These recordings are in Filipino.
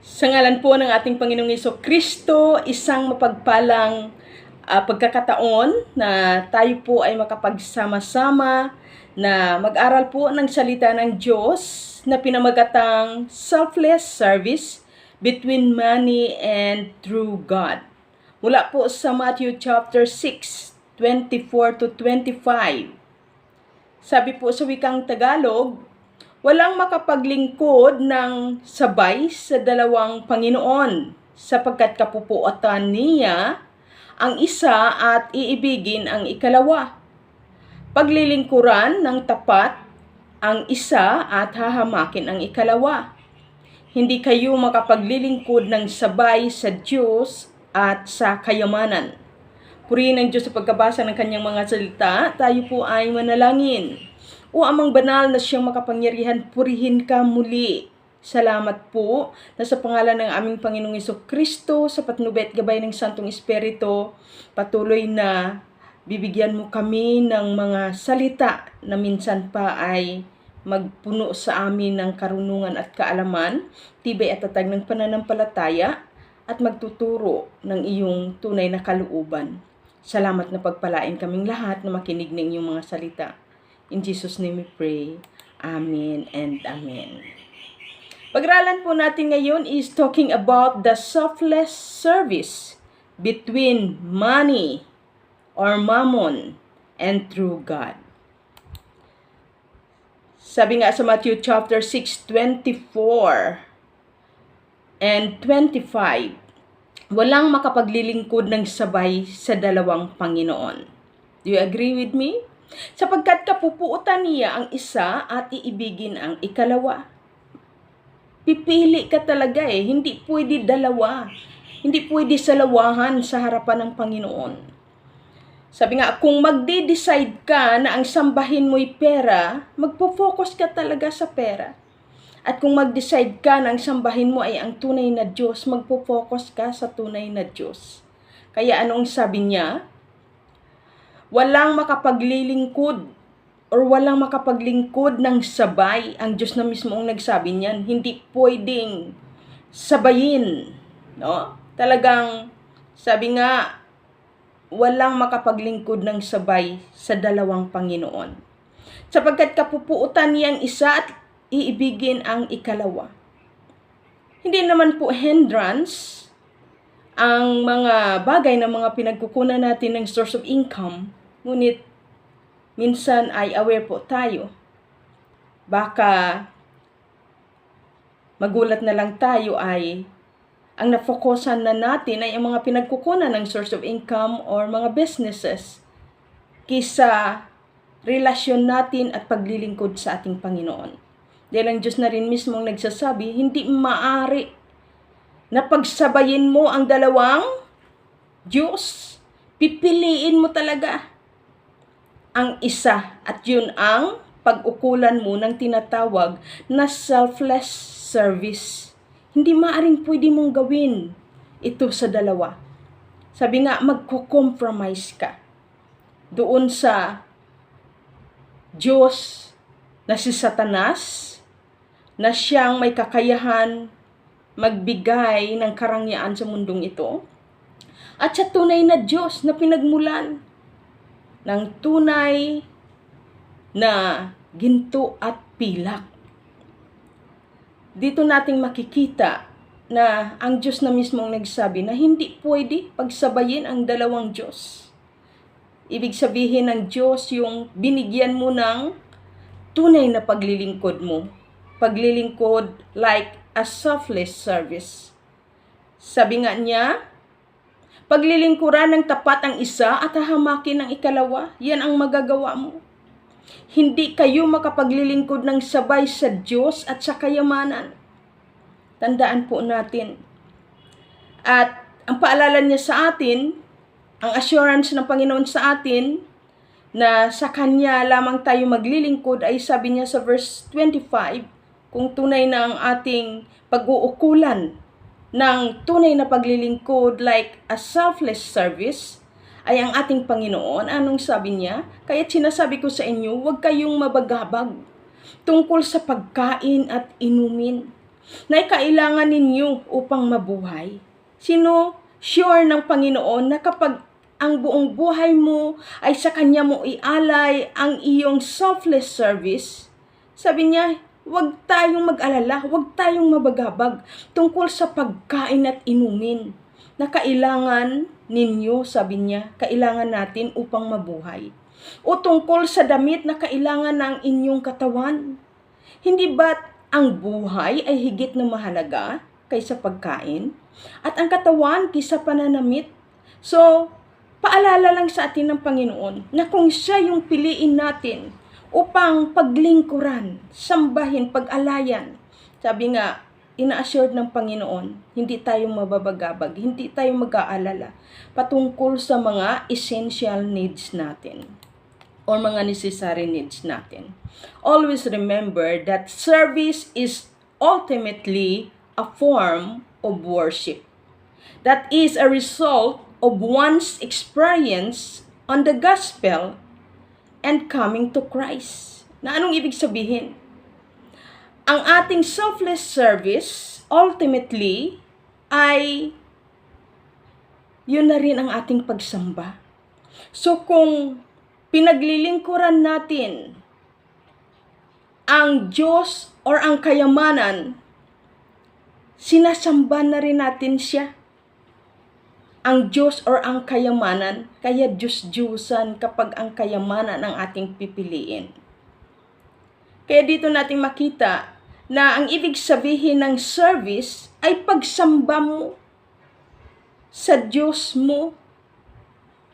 Sa ngalan po ng ating Panginoong Jesucristo, isang mapagpalang pagkakataon na tayo po ay makapagsama-sama na mag-aral po ng salita ng Diyos na pinamagatang selfless service between money and true God. Mula po sa Matthew chapter 6, 24 to 25. Sabi po sa wikang Tagalog, walang makapaglingkod ng sabay sa dalawang Panginoon, sapagkat kapupuotan niya ang isa at iibigin ang ikalawa. Paglilingkuran ng tapat ang isa at hahamakin ang ikalawa. Hindi kayo makapaglilingkod ng sabay sa Diyos at sa kayamanan. Purihin ang Diyos sa pagkabasa ng kanyang mga salita, tayo po ay manalangin. O Amang Banal na siyang makapangyarihan, purihin ka muli. Salamat po na sa pangalan ng aming Panginoong Jesucristo, sa patnubay at gabay ng Santong Espiritu, patuloy na bibigyan mo kami ng mga salita na minsan pa ay magpuno sa amin ng karunungan at kaalaman, tibay at tatag ng pananampalataya, at magtuturo ng iyong tunay na kalooban. Salamat na pagpalain kaming lahat na makinig ng iyong mga salita. In Jesus' name we pray. Amen and amen. Pag-aralan po natin ngayon is talking about the selfless service between money or mammon and true God. Sabi nga sa Matthew chapter 6, 24 and 25, walang makapaglilingkod ng sabay sa dalawang Panginoon. Do you agree with me? Sapagkat kapupuotan niya ang isa at iibigin ang ikalawa. Pipili ka talaga hindi pwede dalawa. Hindi pwede salawahan sa harapan ng Panginoon. Sabi nga, kung magde-decide ka na ang sambahin mo'y pera, magpo-focus ka talaga sa pera. At kung mag-decide ka na ang sambahin mo ay ang tunay na Diyos, magpo-focus ka sa tunay na Diyos. Kaya anong sabi niya? Walang makapaglilingkod or walang makapaglingkod ng sabay. Ang Diyos na mismo ang nagsabi niyan. Hindi pwedeng sabayin. No? Talagang, sabi nga, walang makapaglingkod ng sabay sa dalawang Panginoon. Sapagkat kapupuotan niyang isa at iibigin ang ikalawa. Hindi naman po hindrance ang mga bagay na mga pinagkukunan natin ng source of income, ngunit minsan ay aware po tayo. Baka magulat na lang tayo ay ang nafokusan na natin ay ang mga pinagkukunan ng source of income or mga businesses kisa relasyon natin at paglilingkod sa ating Panginoon. Dahil ang Diyos na rin mismo ang nagsasabi, hindi maaari na pagsabayin mo ang dalawang Diyos. Pipiliin mo talaga ang isa at yun ang pag-ukulan mo ng tinatawag na selfless service. Hindi maaaring pwede mong gawin ito sa dalawa. Sabi nga, magko-compromise ka doon sa Diyos na si Satanas, na siyang may kakayahan magbigay ng karangyaan sa mundong ito, at sa tunay na Diyos na pinagmulan ng tunay na ginto at pilak. Dito nating makikita na ang Diyos na mismo ang nagsabi na hindi pwede pagsabayin ang dalawang Diyos. Ibig sabihin ng Diyos yung binigyan mo ng tunay na paglilingkod mo. Paglilingkod like a selfless service. Sabi nga niya, paglilingkuran ng tapat ang isa at hahamakin ang ikalawa, yan ang magagawa mo. Hindi kayo makapaglilingkod ng sabay sa Diyos at sa kayamanan. Tandaan po natin. At ang paalala niya sa atin, ang assurance ng Panginoon sa atin, na sa Kanya lamang tayo maglilingkod ay sabi niya sa verse 25, kung tunay na ang ating pag-uukulan ng tunay na paglilingkod like a selfless service ay ang ating Panginoon. Anong sabi niya? Kaya't sinasabi ko sa inyo, huwag kayong mabagabag tungkol sa pagkain at inumin. na kailangan ninyo upang mabuhay? Sino sure ng Panginoon na kapag ang buong buhay mo ay sa Kanya mo ialay ang iyong selfless service? Sabi niya, huwag tayong mag-alala, huwag tayong mabagabag tungkol sa pagkain at inumin na kailangan ninyo, sabi niya, kailangan natin upang mabuhay. O tungkol sa damit na kailangan ng inyong katawan. Hindi ba't ang buhay ay higit na mahalaga kaysa pagkain? At ang katawan kaysa pananamit? So, paalala lang sa atin ng Panginoon na kung siya yung piliin natin upang paglingkuran, sambahin, pag-alayan. Sabi nga, ina-assured ng Panginoon, hindi tayo mababagabag, hindi tayo mag-aalala patungkol sa mga essential needs natin or mga necessary needs natin. Always remember that service is ultimately a form of worship. That is a result of one's experience on the gospel and coming to Christ. Na anong ibig sabihin? Ang ating selfless service, ultimately, ay yun na rin ang ating pagsamba. So kung pinaglilingkuran natin ang Diyos or ang kayamanan, sinasamba na rin natin siya. Ang Diyos or ang kayamanan, kaya Diyos-Diyusan kapag ang kayamanan ang ating pipiliin. Kaya dito natin makita na ang ibig sabihin ng service ay pagsamba mo sa Diyos mo.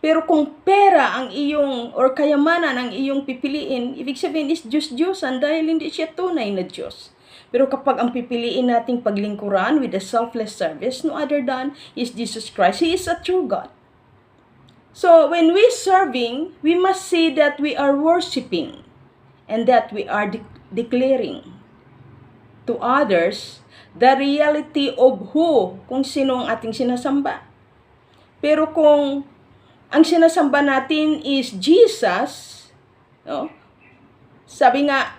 Pero kung pera ang iyong or kayamanan ang iyong pipiliin, ibig sabihin is Diyos-Diyosan dahil hindi siya tunay na Diyos. Pero kapag ang pipiliin nating paglingkuran with a selfless service, no other than is Jesus Christ. He is a true God. So when we serving, we must see that we are worshiping and that we are declaring to others the reality of who, kung sino ang ating sinasamba. Pero kung ang sinasamba natin is Jesus, no? Sabi nga,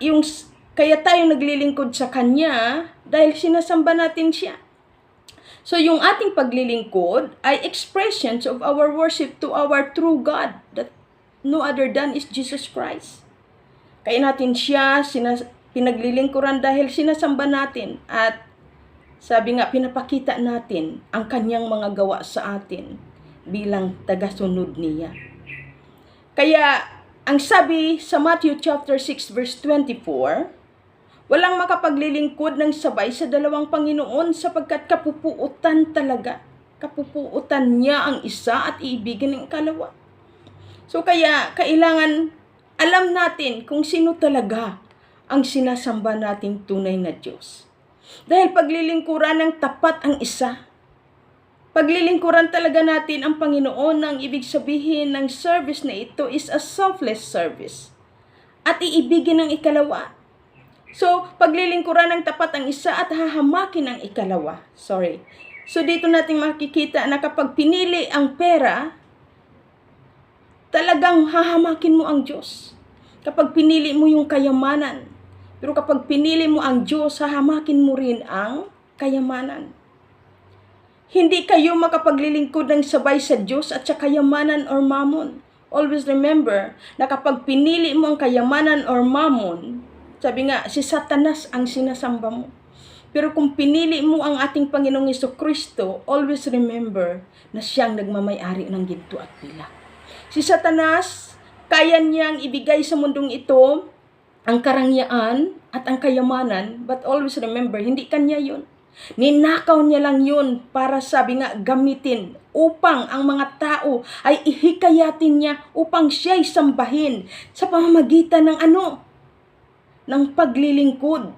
kaya tayo naglilingkod sa Kanya dahil sinasamba natin siya. So yung ating paglilingkod ay expressions of our worship to our true God that no other than is Jesus Christ. Kaya natin siya pinaglilingkuran dahil sinasamba natin at sabi nga, pinapakita natin ang Kanyang mga gawa sa atin bilang tagasunod niya. Kaya, ang sabi sa Matthew chapter 6 verse 24, walang makapaglilingkod ng sabay sa dalawang Panginoon sapagkat kapupuutan talaga. Kapupuutan niya ang isa at iibigin ang ikalawa. So kaya, kailangan alam natin kung sino talaga ang sinasamba nating tunay na Diyos. Dahil paglilingkuran ng tapat ang isa, paglilingkuran talaga natin ang Panginoon, ang ibig sabihin ng service na ito is a selfless service. At iibigin ang ikalawa. So, paglilingkuran ng tapat ang isa at hahamakin ang ikalawa. So, dito natin makikita na kapag pinili ang pera, talagang hahamakin mo ang Diyos. Kapag pinili mo yung kayamanan. Pero kapag pinili mo ang Diyos, hahamakin mo rin ang kayamanan. Hindi kayo makapaglilingkod ng sabay sa Diyos at sa kayamanan or mamon. Always remember na kapag pinili mo ang kayamanan or mamon, sabi nga, si Satanas ang sinasamba mo. Pero kung pinili mo ang ating Panginoong Jesucristo, always remember na siyang nagmamay-ari ng ginto at pilak. Si Satanas, kaya niyang ibigay sa mundong ito ang karangyaan at ang kayamanan, but always remember, hindi kanya yun. Ninakaw niya lang yun para sabi nga gamitin upang ang mga tao ay ihikayatin niya upang siya'y sambahin sa pamamagitan ng ng paglilingkod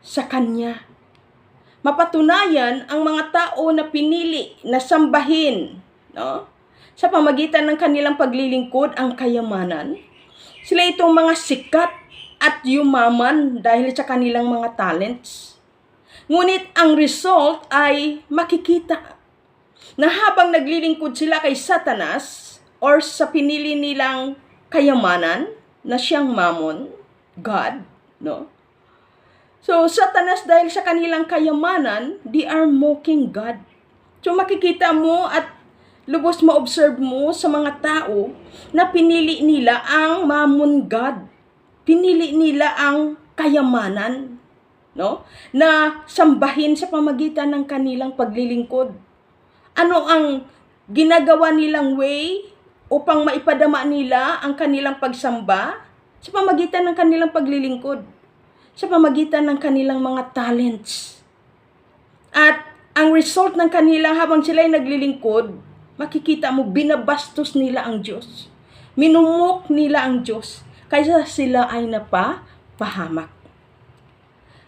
sa Kanya. Mapatunayan ang mga tao na pinili na sambahin, no? Sa pamamagitan ng kanilang paglilingkod ang kayamanan. Sila itong mga sikat at yumaman dahil sa kanilang mga talents. Ngunit ang result ay makikita na habang naglilingkod sila kay Satanas or sa pinili nilang kayamanan na siyang Mammon, God, no? So, Satanas dahil sa kanilang kayamanan, they are mocking God. So, makikita mo at lubos ma-observe mo sa mga tao na pinili nila ang mammon God. Pinili nila ang kayamanan, no? Na sambahin sa pamagitan ng kanilang paglilingkod. Ano ang ginagawa nilang way upang maipadama nila ang kanilang pagsamba? Sa pamagitan ng kanilang paglilingkod. Sa pamagitan ng kanilang mga talents. At ang result ng kanila habang sila ay naglilingkod, makikita mo, binabastos nila ang Diyos. Minumok nila ang Diyos kaysa sila ay napapahamak.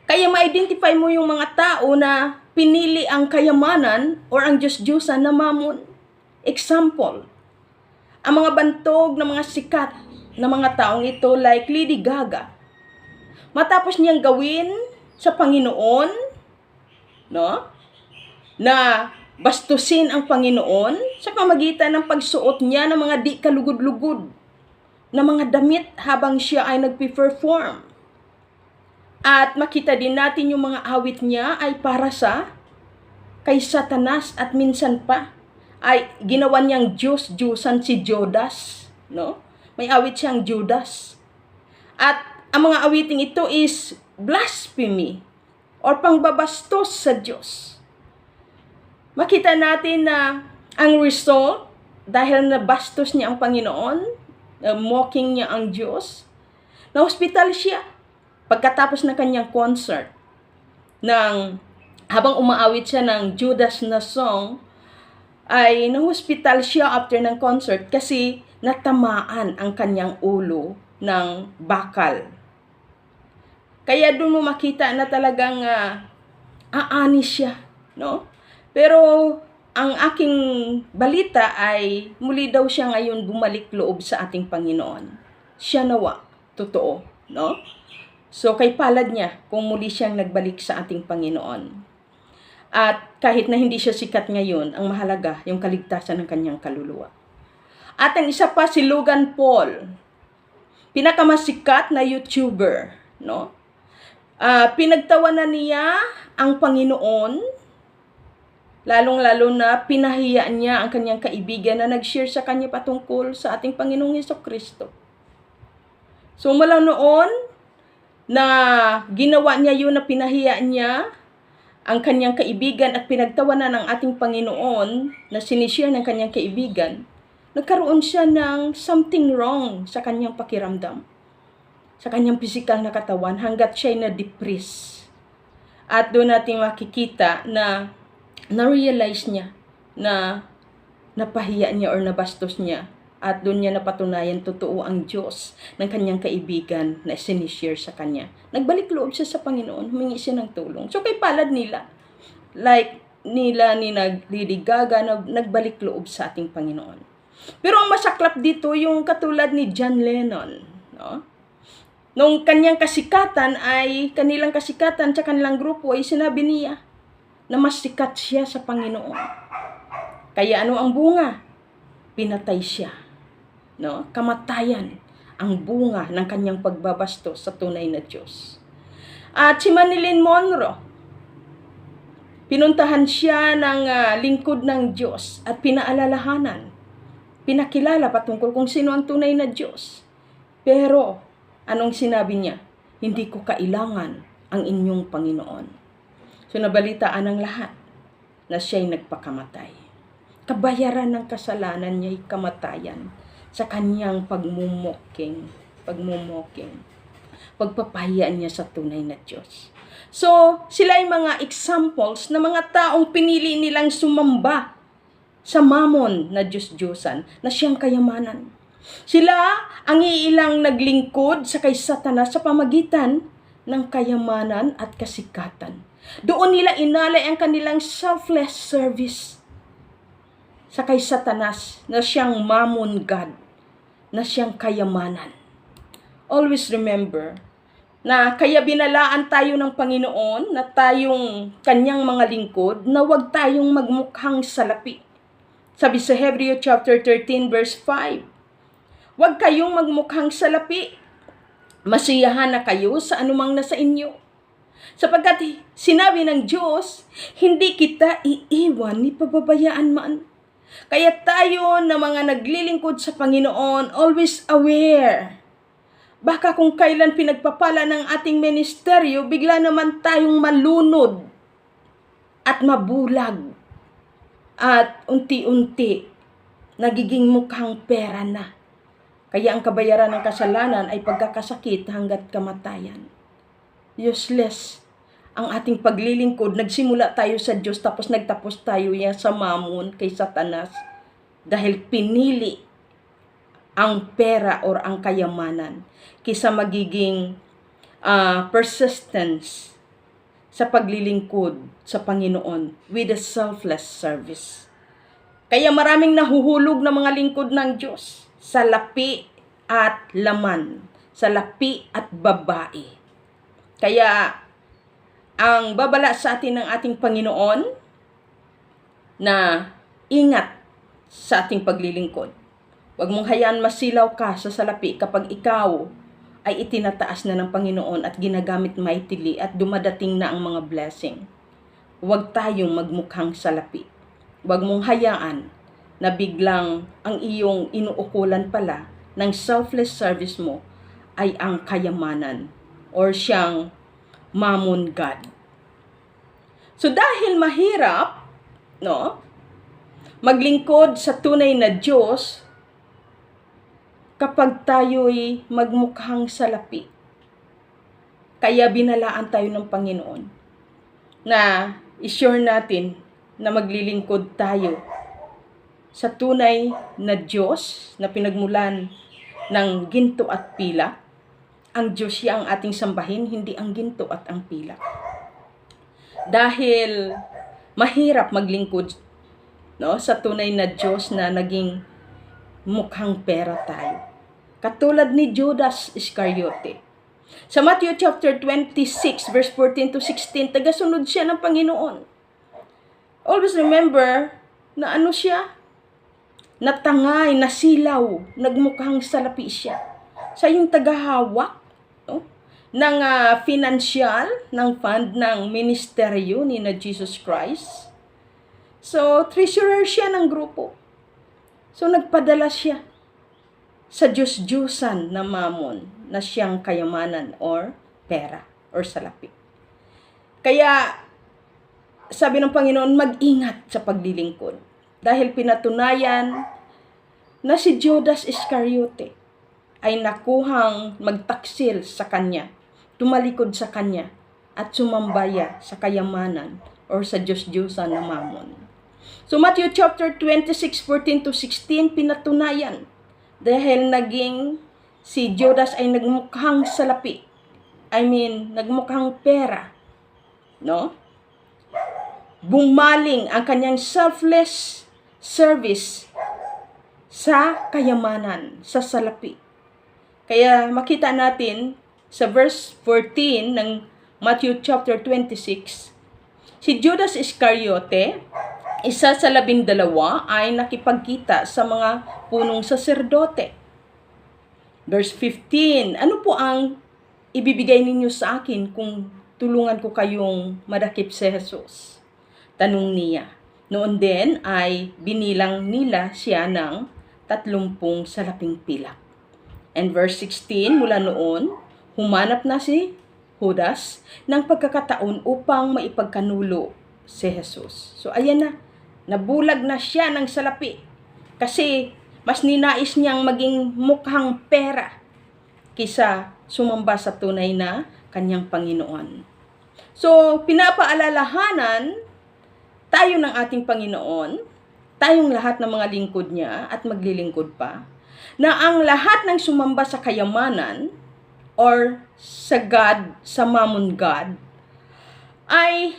Kaya ma-identify mo yung mga tao na pinili ang kayamanan or ang Diyos-Diyosan na mamon. Example, ang mga bantog na mga sikat na mga taong ito like Lady Gaga. Matapos niyang gawin sa Panginoon, no? Na bastusin ang Panginoon sa pamagitan ng pagsuot niya ng mga di kalugod-lugod na mga damit habang siya ay nagpe-perform. At makita din natin yung mga awit niya ay para sa kay Satanas at minsan pa ay ginawa niyang Diyos-Diyosan si Judas, no? May awit siyang Judas. At ang mga awiting ito is blasphemy or pangbabastos sa Diyos. Makita natin na ang result, dahil nabastos niya ang Panginoon, mocking niya ang Diyos, na-hospital siya pagkatapos ng kanyang concert. Habang umaawit siya ng Judas na song, ay na-hospital siya after ng concert kasi natamaan ang kanyang ulo ng bakal. Kaya doon mo makita na talagang aani siya, no? Pero ang aking balita ay muli daw siya ngayon bumalik loob sa ating Panginoon. Siya nawa, totoo, no? So kay palad niya kung muli siyang nagbalik sa ating Panginoon. At kahit na hindi siya sikat ngayon, ang mahalaga yung kaligtasan ng kanyang kaluluwa. At ang isa pa si Logan Paul, pinakamasikat na YouTuber, no? Pinagtawanan niya ang Panginoon, lalong-lalo na pinahiya niya ang kanyang kaibigan na nag-share sa kanya patungkol sa ating Panginoong Hesukristo. So mula noon na ginawa niya yun, na pinahiya niya ang kanyang kaibigan at pinagtawanan ng ating Panginoon na sinishare ng kanyang kaibigan, nagkaroon siya ng something wrong sa kanyang pakiramdam, sa kanyang pisikal na katawan, hanggat siya'y na-depress. At doon natin makikita na na-realize niya na napahiya niya or nabastos niya. At doon niya napatunayan totoo ang Diyos ng kanyang kaibigan na sinishare sa kanya. Nagbalik loob siya sa Panginoon, humingi siya ng tulong. So kay palad nila, like nila ni Lady Gaga, na nagbalik loob sa ating Panginoon. Pero ang masaklap dito, yung katulad ni John Lennon, no? Nung kanilang kasikatan sa kanilang grupo ay sinabi niya na mas sikat siya sa Panginoon. Kaya ano ang bunga? Pinatay siya, no? Kamatayan ang bunga ng kanyang pagbabastos sa tunay na Diyos. At si Marilyn Monroe, pinuntahan siya ng lingkod ng Diyos at pinaalalahanan, pinakilala patungkol kung sino ang tunay na Diyos. Pero anong sinabi niya? Hindi ko kailangan ang inyong Panginoon. So nabalitaan ng lahat na siya'y nagpakamatay. Kabayaran ng kasalanan niya'y kamatayan sa kanyang pagmumoking, pagpapahiya niya sa tunay na Diyos. So, sila ay mga examples na mga taong pinili nilang sumamba sa mamon na Diyos-Diyosan, na siyang kayamanan. Sila ang iilang naglingkod sa kay Satanas sa pamagitan ng kayamanan at kasikatan. Doon nila inalay ang kanilang selfless service sa kay Satanas na siyang mammon God, na siyang kayamanan. Always remember na kaya binalaan tayo ng Panginoon na tayong kanyang mga lingkod, na huwag tayong magmukhang salapi. Sabi sa Hebreo chapter 13 verse 5, huwag kayong magmukhang salapi. Masiyahan na kayo sa anumang nasa inyo. Sapagkat sinabi ng Diyos, hindi kita iiwan ni pababayaan man. Kaya tayo na mga naglilingkod sa Panginoon, always aware. Baka kung kailan pinagpapala ng ating ministeryo, bigla naman tayong malunod at mabulag. At unti-unti, nagiging mukhang pera na. Kaya ang kabayaran ng kasalanan ay pagkakasakit hanggat kamatayan. Useless ang ating paglilingkod. Nagsimula tayo sa Diyos tapos nagtapos tayo sa mamon kay Satanas dahil pinili ang pera or ang kayamanan kaysa magiging persistence sa paglilingkod sa Panginoon with a selfless service. Kaya maraming nahuhulog na mga lingkod ng Diyos sa lapi at laman, sa lapi at babae. Kaya ang babala sa atin ng ating Panginoon na ingat sa ating paglilingkod. Huwag mong hayaan masilaw ka sa salapi kapag ikaw ay itinataas na ng Panginoon at ginagamit mightily at dumadating na ang mga blessing. Huwag tayong magmukhang salapi. Huwag mong hayaan na biglang ang iyong inuukulan pala ng selfless service mo ay ang kayamanan or siyang mammon god. So dahil mahirap, maglingkod sa tunay na Diyos kapag tayo'y magmukhang salapi. Kaya binalaan tayo ng Panginoon na i-sure natin na maglilingkod tayo sa tunay na Diyos na pinagmulan ng ginto at pilak. Ang Diyos siya ang ating sambahin, hindi ang ginto at ang pilak. Dahil mahirap maglingkod sa tunay na Diyos na naging mukhang pera tayo. Katulad ni Judas Iscariote. Sa Matthew chapter 26 verse 14 to 16, tagasunod siya ng Panginoon. Always remember na siya? Natangay, nasilaw, nagmukhang salapi siya. Siya yung tagahawak ng financial, ng fund, ng ministeryo ni na Jesus Christ. So, treasurer siya ng grupo. So, nagpadala siya sa Diyos-Diyusan na mamon na siyang kayamanan or pera or salapi. Kaya, sabi ng Panginoon, mag-ingat sa paglilingkod. Dahil pinatunayan na si Judas Iscariote ay nakuhang magtaksil sa kanya, tumalikod sa kanya, at sumambaya sa kayamanan or sa Diyos-Diyusan na mamon. So Matthew chapter 26, 14 to 16, pinatunayan dahil naging si Judas ay nagmukhang salapi. Nagmukhang pera. Bumaling ang kanyang selfless service sa kayamanan, sa salapi. Kaya makita natin sa verse 14 ng Matthew chapter 26, si Judas Iscariote, isa sa 12 ay nakipagkita sa mga punong saserdote. Verse 15, ano po ang ibibigay ninyo sa akin kung tulungan ko kayong madakip si Jesus? Tanong niya. Noon din ay binilang nila siya ng 30 salaping pilak. And verse 16, mula noon, humanap na si Judas ng pagkakataon upang maipagkanulo si Jesus. So ayan na, nabulag na siya ng salapi kasi mas ninais niyang maging mukhang pera kisa sumamba sa tunay na kanyang Panginoon. So pinapaalalahanan tayo ng ating Panginoon, tayong lahat ng mga lingkod niya at maglilingkod pa, na ang lahat ng sumamba sa kayamanan or sa God, sa mammon God, ay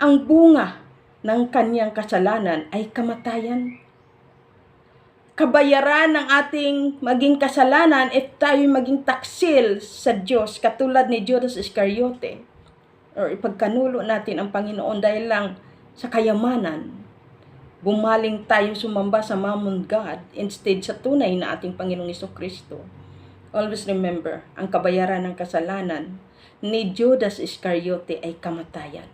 ang bunga ng kanyang kasalanan ay kamatayan. Kabayaran ng ating maging kasalanan if tayo maging taksil sa Diyos katulad ni Judas Iscariote or ipagkanulo natin ang Panginoon dahil lang sa kayamanan. Bumaling tayo sumamba sa mammon God instead sa tunay na ating Panginoong Jesucristo. Always remember, ang kabayaran ng kasalanan ni Judas Iscariote ay kamatayan.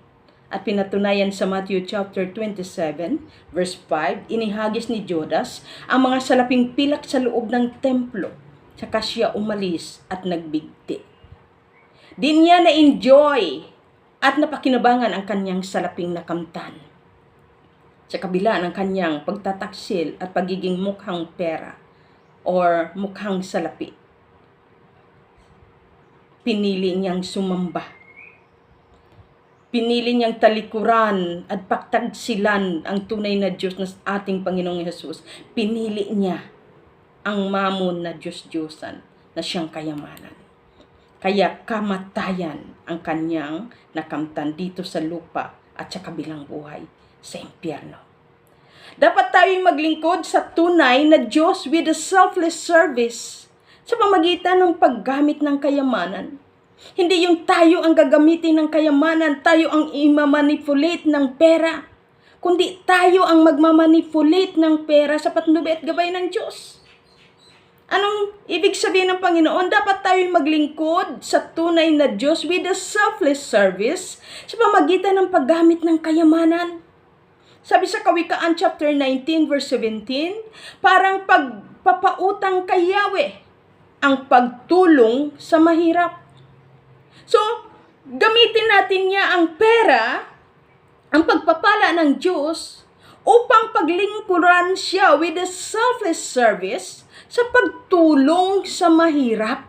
At pinatunayan sa Matthew chapter 27, verse 5, inihagis ni Judas ang mga salaping pilak sa loob ng templo. Saka siya umalis at nagbigti. Di niya na-enjoy at napakinabangan ang kanyang salaping nakamtan. Sa kabila ng kanyang pagtataksil at pagiging mukhang pera or mukhang salapi, pinili niyang sumamba. Pinili niyang talikuran at pagtagsilan ang tunay na Diyos na ating Panginoong Hesus. Pinili niya ang mamon na Diyos-Diyosan na siyang kayamanan. Kaya kamatayan ang kanyang nakamtan dito sa lupa at sa kabilang buhay sa impyerno. Dapat tayo'y maglingkod sa tunay na Diyos with a selfless service sa pamagitan ng paggamit ng kayamanan. Hindi yung tayo ang gagamitin ng kayamanan, tayo ang imamanipulate ng pera, kundi tayo ang magmamanipulate ng pera sa patnubay at gabay ng Diyos. Anong ibig sabihin ng Panginoon? Dapat tayo'y maglingkod sa tunay na Diyos with a selfless service sa pamagitan ng paggamit ng kayamanan. Sabi sa Kawikaan chapter 19 verse 17, parang pagpapautang kay Yahweh ang pagtulong sa mahirap. So, gamitin natin niya ang pera, ang pagpapala ng Diyos, upang paglingkuran siya with a selfless service sa pagtulong sa mahirap.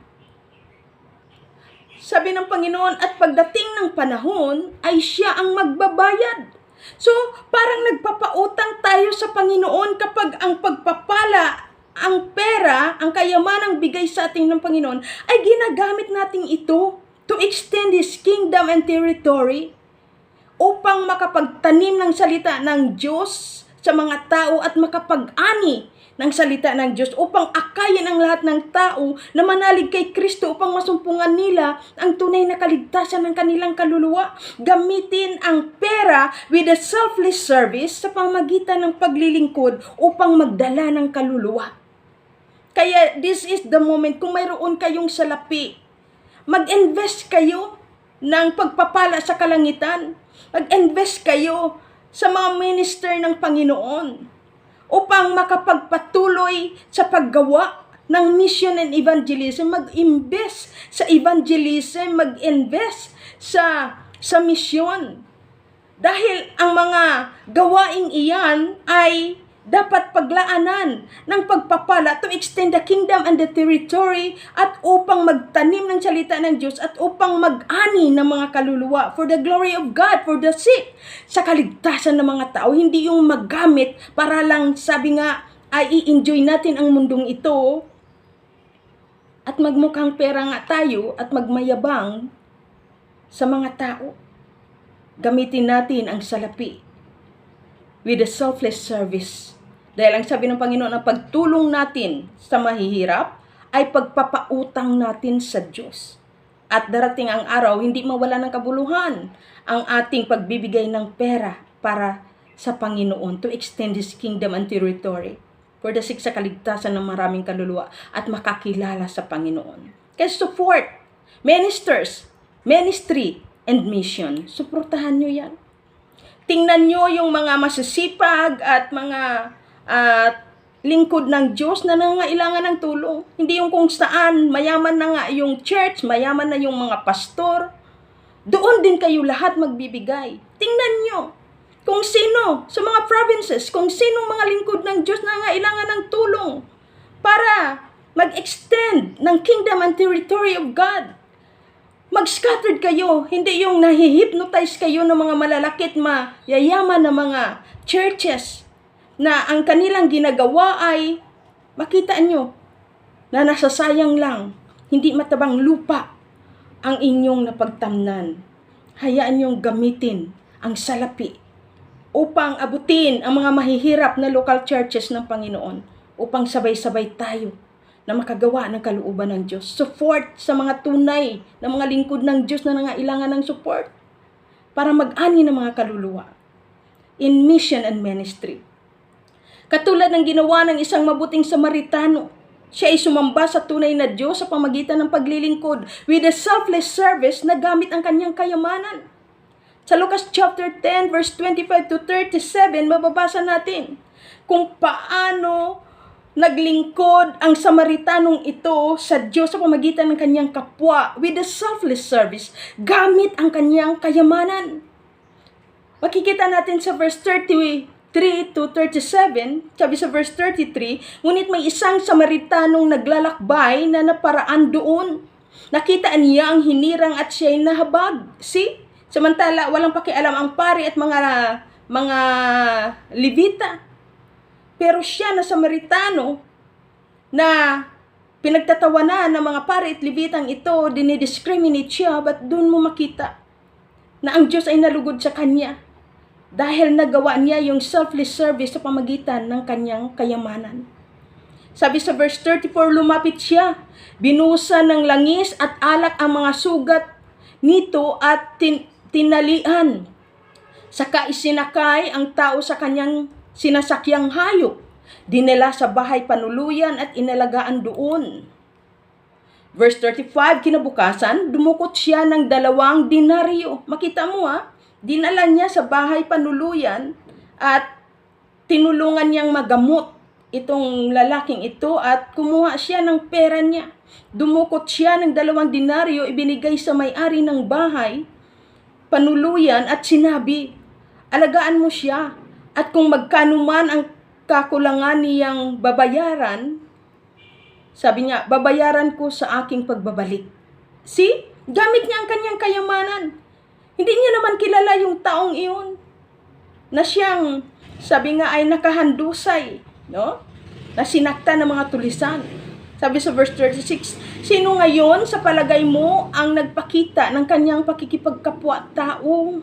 Sabi ng Panginoon, at pagdating ng panahon, ay siya ang magbabayad. So, parang nagpapautang tayo sa Panginoon kapag ang pagpapala, ang pera, ang kayamanang bigay sa atin ng Panginoon, ay ginagamit natin ito to extend His kingdom and territory upang makapagtanim ng salita ng Diyos sa mga tao at makapag-ani ng salita ng Diyos upang akayin ang lahat ng tao na manalig kay Kristo upang masumpungan nila ang tunay na kaligtasan ng kanilang kaluluwa. Gamitin ang pera with a selfless service sa pamagitan ng paglilingkod upang magdala ng kaluluwa. Kaya this is the moment, kung mayroon kayong salapi, mag-invest kayo ng pagpapala sa kalangitan. Mag-invest kayo sa mga minister ng Panginoon upang makapagpatuloy sa paggawa ng mission and evangelism. Mag-invest sa evangelism, mag-invest sa mission. Dahil ang mga gawaing iyan ay dapat paglaanan ng pagpapala to extend the kingdom and the territory at upang magtanim ng salita ng Diyos at upang mag-ani ng mga kaluluwa for the glory of God, for the sake sa kaligtasan ng mga tao. Hindi yung maggamit para lang, sabi nga, ay i-enjoy natin ang mundong ito at magmukhang pera nga tayo at magmayabang sa mga tao. Gamitin natin ang salapi with a selfless service. Dahil ang sabi ng Panginoon, ang pagtulong natin sa mahihirap ay pagpapautang natin sa Diyos. At darating ang araw, hindi mawala ng kabuluhan ang ating pagbibigay ng pera para sa Panginoon to extend His kingdom and territory for the sake sa kaligtasan ng maraming kaluluwa at makakilala sa Panginoon. Kaya support ministers, ministry, and mission. Suportahan nyo yan. Tingnan nyo yung mga masisipag at mga lingkod ng Diyos na nangailangan ng tulong. Hindi yung kung saan mayaman na nga yung church, mayaman na yung mga pastor. Doon din kayo lahat magbibigay. Tingnan nyo kung sino sa mga provinces, kung sino mga lingkod ng Diyos na nangailangan ng tulong para mag-extend ng kingdom and territory of God. Mag-scattered kayo, hindi yung nahihypnotize kayo ng mga malalakit, mayayaman na mga churches na ang kanilang ginagawa ay, makita nyo, na nasasayang lang, hindi matabang lupa ang inyong napagtamnan. Hayaan nyong gamitin ang salapi upang abutin ang mga mahihirap na local churches ng Panginoon upang sabay-sabay tayo na makagawa ng kalooban ng Diyos. Support sa mga tunay na mga lingkod ng Diyos na nangailangan ng support para mag-ani ng mga kaluluwa in mission and ministry. Katulad ng ginawa ng isang mabuting Samaritano Siya ay sumamba sa tunay na Diyos sa pamagitan ng paglilingkod with a selfless service na gamit ang kanyang kayamanan. Sa Lucas chapter 10 verse 25 to 37, mababasa natin kung paano naglingkod ang Samaritanong ito sa Diyos sa pamagitan ng kanyang kapwa with a selfless service gamit ang kanyang kayamanan. Makikita natin sa verse 33 to 37, sabi sa verse 33, ngunit may isang Samaritanong naglalakbay na naparaan doon. Nakita niya ang hinirang at siya'y nahabag. See? Samantala, walang pakialam ang pari at mga Levita. Pero siya na Samaritano na pinagtatawanan ng mga pari at Levitang ito, dinidiscriminate siya, but doon mo makita na ang Diyos ay nalugod sa kanya dahil nagawa niya yung selfless service sa pamagitan ng kanyang kayamanan. Sabi sa verse 34, lumapit siya, binusa ng langis at alak ang mga sugat nito at tinalian. Saka isinakay ang tao sa kanyang sinasakyang hayop, dinala sa bahay panuluyan at inalagaan doon. Verse 35, kinabukasan, dumukot siya ng 2 denaryo. Makita mo dinala niya sa bahay panuluyan at tinulungan niyang magamot itong lalaking ito at kumuha siya ng pera niya. Dumukot siya ng 2 denaryo, ibinigay sa may-ari ng bahay panuluyan at sinabi, alagaan mo siya. At kung magkano man ang kakulangan niyang babayaran, sabi niya, babayaran ko sa aking pagbabalik. See? Gamit niya ang kanyang kayamanan. Hindi niya naman kilala yung taong iyon na siyang, sabi nga, ay nakahandusay, no? Na sinakta ng mga tulisan. Sabi sa verse 36, sino ngayon sa palagay mo ang nagpakita ng kanyang pakikipagkapwa-tao?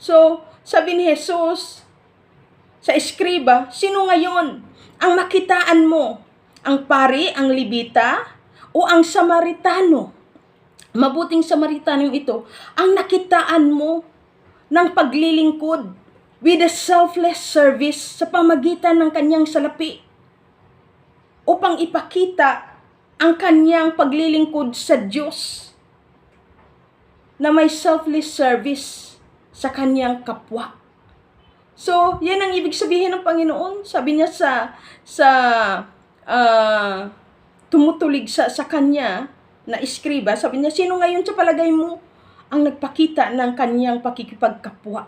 So, sabi ni Jesus sa eskriba, sino ngayon ang makitaan mo? Ang pari, ang Levita, o ang Samaritano? Mabuting Samaritanong ito, ang nakitaan mo ng paglilingkod with a selfless service sa pamagitan ng kanyang salapi upang ipakita ang kanyang paglilingkod sa Diyos na may selfless service sa kanyang kapwa. So, yan ang ibig sabihin ng Panginoon. Sabi niya sa tumutulig sa kanya na eskriba, sabi niya, sino ngayon sa palagay mo ang nagpakita ng kanyang pakikipagkapwa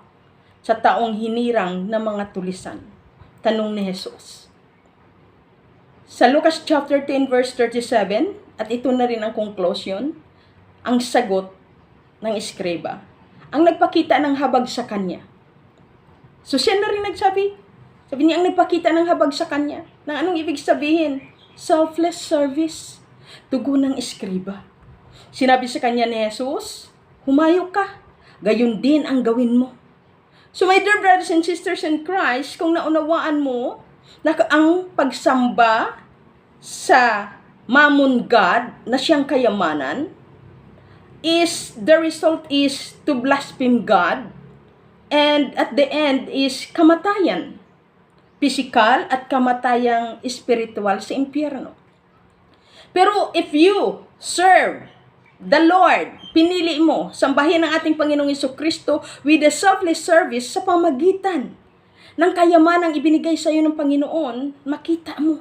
sa taong hinirang ng mga tulisan? Tanong ni Jesus. Sa Lucas chapter 10 verse 37, at ito na rin ang conclusion, ang sagot ng eskriba, ang nagpakita ng habag sa kanya. So siya na rin nagsabi. Sabi niya, ang nagpakita ng habag sa kanya. Nang anong ibig sabihin? Selfless service. Tugon ng eskriba. Sinabi sa kanya ni Jesus, humayo ka. Gayon din ang gawin mo. So my dear brothers and sisters in Christ, kung naunawaan mo na ang pagsamba sa Mammon God na siyang kayamanan, the result is to blaspheme God, and at the end is kamatayan, physical at kamatayang spiritual sa impyerno. Pero if you serve the Lord, pinili mo, sambahin ang ating Panginoong Jesucristo with a selfless service sa pamagitan ng kayamanang ibinigay sa iyo ng Panginoon, makita mo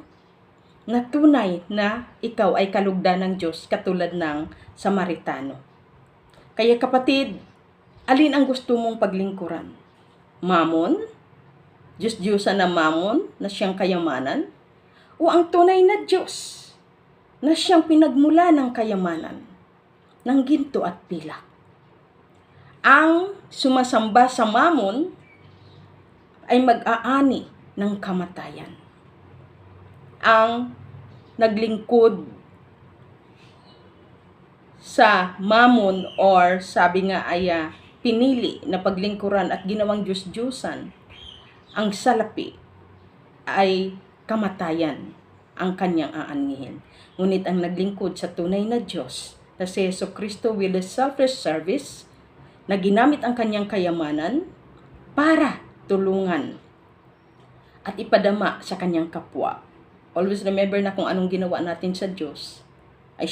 na tunay na ikaw ay kalugdan ng Diyos katulad ng Samaritano. Kaya kapatid, alin ang gusto mong paglingkuran? Mammon? Diyos-Diyosan na Mammon na siyang kayamanan? O ang tunay na Diyos na siyang pinagmula ng kayamanan, ng ginto at pilak? Ang sumasamba sa Mammon ay mag-aani ng kamatayan. Ang naglingkod sa Mammon, or sabi nga ay pinili na paglingkuran at ginawang Diyos-Diyosan, ang salapi ay kamatayan ang kanyang aangihin. Ngunit ang naglingkod sa tunay na Diyos na si Jesucristo with a selfless service na ginamit ang kanyang kayamanan para tulungan at ipadama sa kanyang kapwa Always remember na kung anong ginawa natin sa Diyos, ay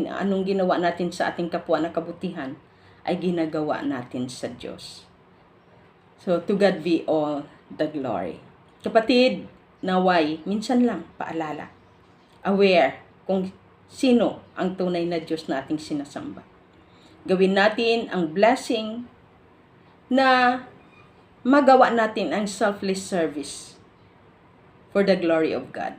anong ginawa natin sa ating kapwa na kabutihan, ay ginagawa natin sa Diyos. So, to God be all the glory. Kapatid, naway, minsan lang, paalala. Aware kung sino ang tunay na Diyos na ating sinasamba. Gawin natin ang blessing na magawa natin ang selfless service for the glory of God.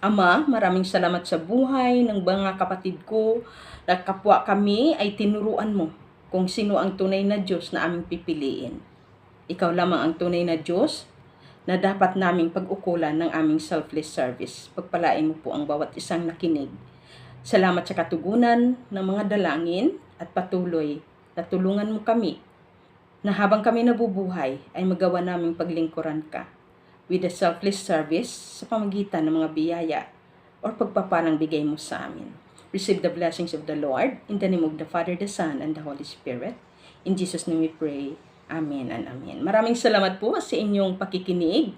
Ama, maraming salamat sa buhay ng mga kapatid ko na kapwa kami ay tinuruan mo kung sino ang tunay na Diyos na aming pipiliin. Ikaw lamang ang tunay na Diyos na dapat naming pag-ukulan ng aming selfless service. Pagpalain mo po ang bawat isang nakinig. Salamat sa katugunan ng mga dalangin at patuloy na tulungan mo kami na habang kami nabubuhay ay magawa naming paglingkuran ka with the selfless service sa pamagitan ng mga biyaya or pagpapalang bigay mo sa amin. Receive the blessings of the Lord in the name of the Father, the Son, and the Holy Spirit. In Jesus' name we pray. Amen and amen. Maraming salamat po sa inyong pakikinig.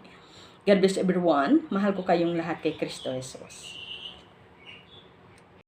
God bless everyone. Mahal ko kayong lahat kay Kristo Jesus.